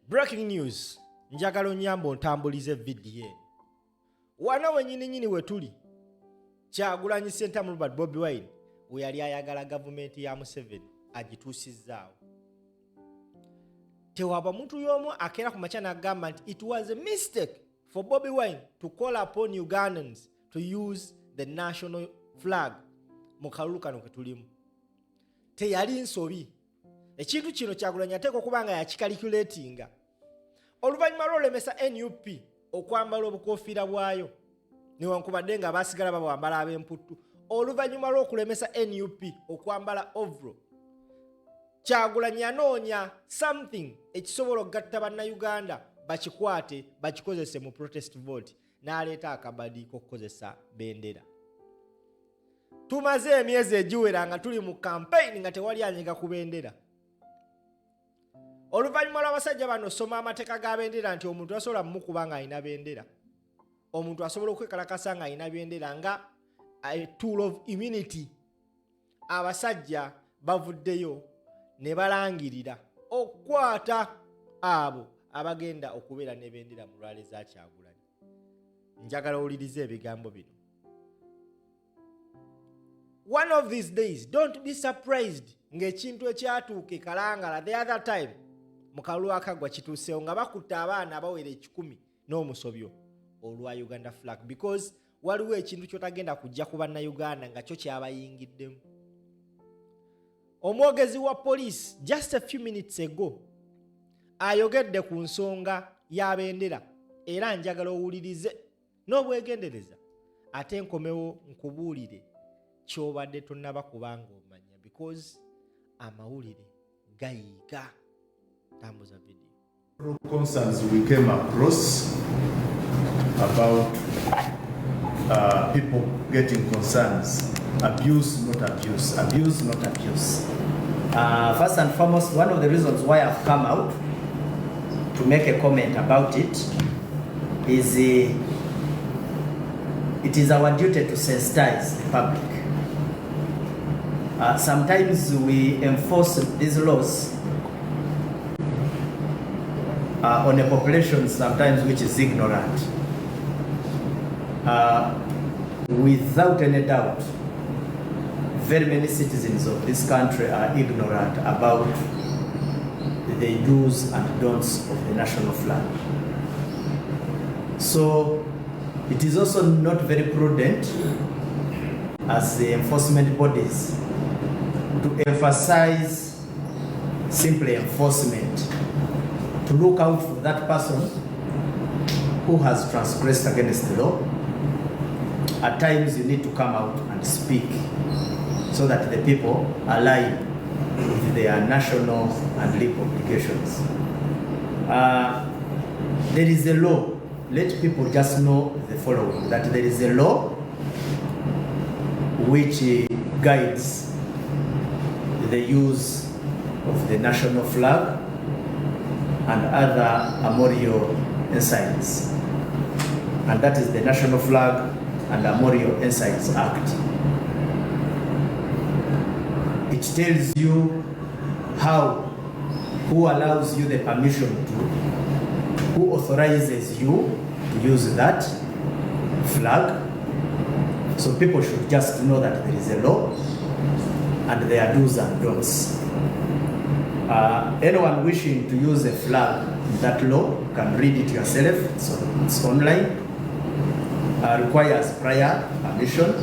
Breaking news. Njagala onyambo ntambulize video. Wano wenyini wetuli. Kyagulanyi Ssentamu Robert Bobi Wine we yali ayagala government ya Museveni agituusizaawo. Tewaba muntu y'omu akeera ku makya n'agamba nti it was a mistake for Bobi Wine to call upon Ugandans to use the national flag mu kalulu kano ke tulimu. Teyali nsobi. Ekintu kino Kyagulanyi ateekwa okuba nga yakicalculatinga. Oluvannyuma lw'olemesa NUP okwambala obukofiira bwayo newankubadde nga baasigala babwambala ab'emputtu. Oluvannyuma lw'okulemesa NUP okwambala ovro, Kyagulanyi yanoonya something ekisobola okugatta bannayuganda bakikwate bakikozese mu protest vote n'aleeta akabadi k'okukozesa bendera. Tumaze emyezi egiwera nga tuli mu campaign nga tewali anyiga ku bendera. Oluvannyuma lw'abasajja bano soma amateeka ga bendera nti omuntu asobola mukuba nga alina bendera. Omuntu asobola okwekalakasa nga alina bendera nga a tool of immunity. Abasajja bavuddeyo ne balangirira okukwata abo abagenda okubeera ne bendera mu lwale za Kyagulanyi. Njagala owulirize ebigambo bino. One of these days, don't be surprised ng'ekintu ekyatuuka Kalangala the other time mu kalulu akagwa kituuseewo nga bakutta abaana abawera 10 n'omusobyo olwa Uganda flag, because waliwo ekintu kyotagenda kujja ku bannayuganda nga kyo kyabayingiddemu. Omwogezi wa Polisi just a few minutes ago ayogedde ku nsonga ya bendera era njagala owulirize n'obwegendereza ate nkomewo nkubuulire kyobadde tonnaba kubanga omanya, because amawulire gayiga. Tambuza video. Concerns we came across about people getting concerns. Abuse, not abuse. Abuse, not abuse. First and foremost, one of the reasons why I've come out to make a comment about it is it is our duty to sensitize the public. Sometimes we enforce these laws on a population sometimes which is ignorant. Without any doubt, very many citizens of this country are ignorant about the do's and don'ts of the national flag. So it is also not very prudent as the enforcement bodies to emphasize simply enforcement, to look out for that person who has transgressed against the law. At times you need to come out and speak so that the people align with their national and legal obligations. There is a law. Let people just know the following, that there is a law which guides the use of the national flag and other armorial ensigns, and that is the National Flag and Armorial Ensigns Act. It tells you who allows you the permission to, who authorizes you to use that flag. So people should just know that there is a law and there are do's and don'ts. Anyone wishing to use a flag in that law can read it yourself. It's online. Requires prior permission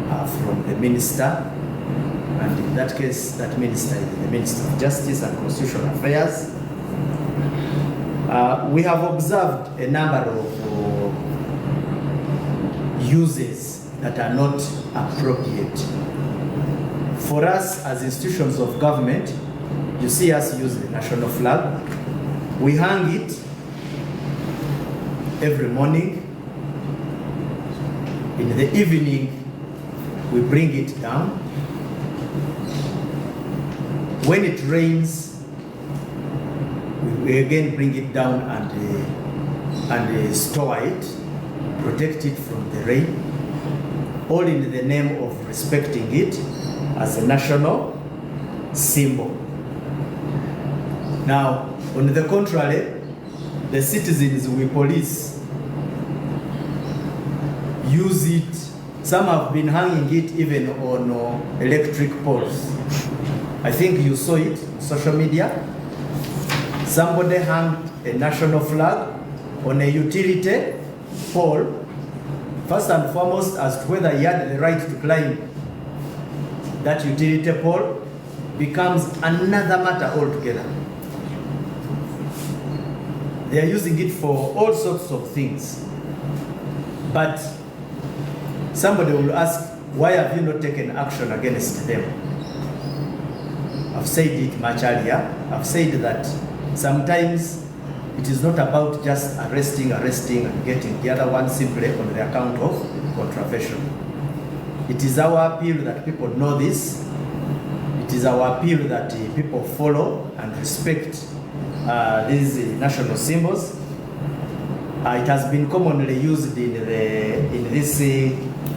from the minister, and in that case, that minister is the Minister of Justice and Constitutional Affairs. We have observed a number of uses that are not appropriate. For us as institutions of government, you see us use the national flag. We hang it every morning. In the evening, we bring it down. When it rains, we again bring it down and store it, protect it from the rain, all in the name of respecting it as a national symbol. Now, on the contrary, the citizens we police use it. Some have been hanging it even on electric poles. I think you saw it on social media. Somebody hung a national flag on a utility pole, first and foremost as to whether he had the right to climb that utility pole becomes another matter altogether. They are using it for all sorts of things. But somebody will ask, why have you not taken action against them? I've said it much earlier. I've said that sometimes it is not about just arresting and getting the other one simply on the account of contravention. It is our appeal that people know this. It is our appeal that people follow and respect these national symbols. It has been commonly used in this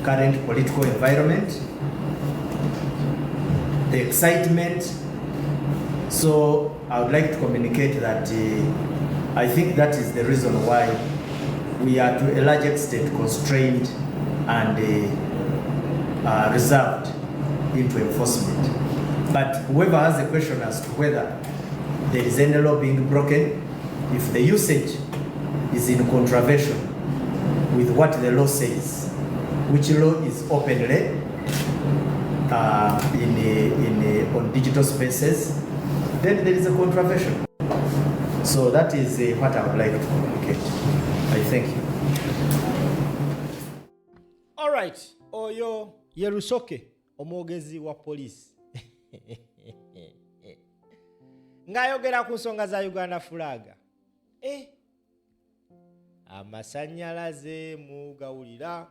current political environment. The excitement. So I would like to communicate that I think that is the reason why we are to a large extent constrained and reserved into enforcement. But whoever has a question as to whether there is any law being broken, if the usage is in contravention with what the law says, which law is openly on digital spaces, then there is a contravention. So that is what I would like to communicate. I thank you. All right. Oyo Yerusoke omwogezi wa polisi ngayogera ku nsonga za Uganda fulaga. Amasanyalaze mugawulira,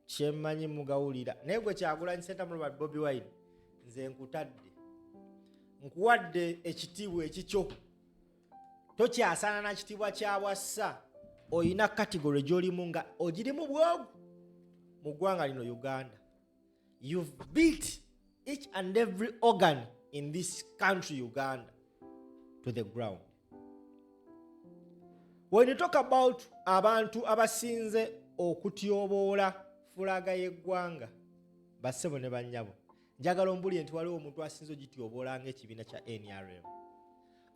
kyemmanyi mugawulira. Naye gwe Kyagulanyi Ssentamu Bobi Wine nze nkutadde. Nkuwadde ekitiibwa ekikyo. Tokyasaana na kitiibwa kya bwassa. Oyina kategori gy'olimu nga ogirimu bwogu mu ggwanga lino Uganda. You've built each and every organ in this country Uganda to the ground. When you talk about abantu abasinze okutyoboola fulaga y'eggwanga, bassebo ne bannyabo, njagala ombulire nti waliwo omuntu asinze ogityoboola ng'ekibiina kya NRM.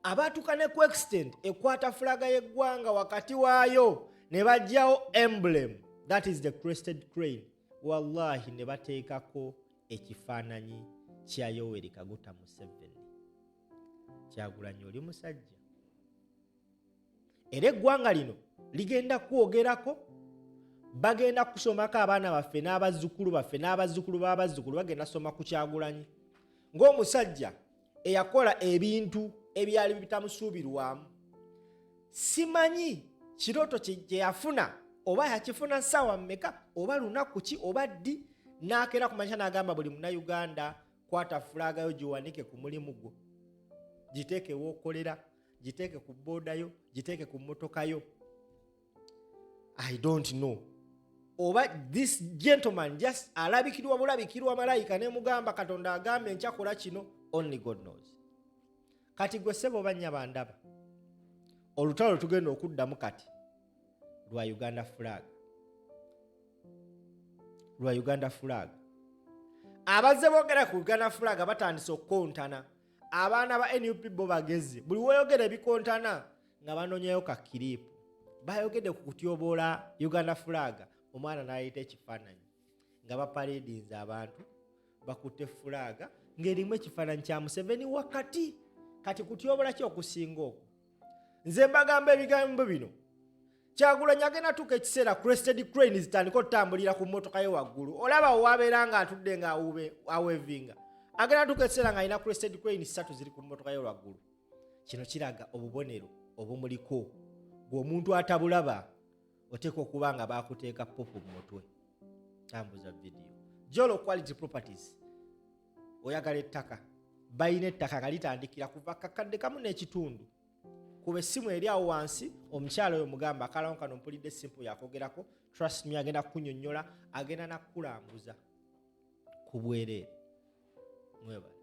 Abatuuka ne ku extent ekwata fulaga y'eggwanga wakati waayo ne bajjawo emblem, that is the crested crane. Wallahi ne bateekako ekifaananyi kya Yoweri Kaguta Museveni. Kyagulanyi oli musajja. Era eggwanga lino ligenda kwogerako, bagenda kusomako abaana baffe n'abazzukulu baffe n'abazzukulu b'abazzukulu bagenda soma ku Kyagulanyi ng'omusajja eyakola ebintu ebyali bitamusuubirwamu. Simanyi kirooto kye yafuna oba yakifuna ssaawa mmeka oba lunaku ki oba ddi, n'akeera ku makya n'agamba buli Munnayuganda kwata fulagayo giwanike ku mulimu gwo, giteeke w'okolera, giteeke ku boodayo, giteeke ku mmotokayo. I don't know oba this gentleman just alabikirwa bulabikirwa malayika ne mugamba Katonda agambe nkyakola kino, only God knows. Kati gwe ssebo bannya bandaba, olutalo tugenda okuddamu kati lwa Uganda flag. Lwa Uganda flag. Abazze boogera ku Uganda flag batandise okukontana. Abaana ba NUP bo bagezi. Buli weeyogera ebikontana nga banoonyayo ka kiriipu. Bayogedde ku kutyoboola Uganda flag, omwana n'ayita ekifaananyi nga bapaledinze abantu bakutte flag ng'erimu ekifaananyi kya Museveni wakati. Kati kutyoboola ki okusinga okwo? Nze mbagamba ebigambo bino, Kyagulanyi agenda tuuka ekiseera crested crane zitandika otambulira ku mmotoka ye waggulu. Olaba wabeera nga atudde nga aweevinga. Agenda tuuka ekiseera nga alina crested crane 3 ziri ku mmotoka ye waggulu. Kino kiraga obubonero obumuliko. Gwe omuntu atabulaba oteekwa okuba nga baakuteeka popo mu mutwe. Tambuza video. Jolo Quality Properties. Oyagala ettaka. Bayina ettaka nga litandikira kuva kakadde kamu n'ekitundu. Kuba essimu eri awo wansi, omukyala oyo mugamba akalawo kano mpulidde simple yakwogerako, trust me agenda kukunnyonnyola, agenda nakkulambuza ku bwereere. Mwebale.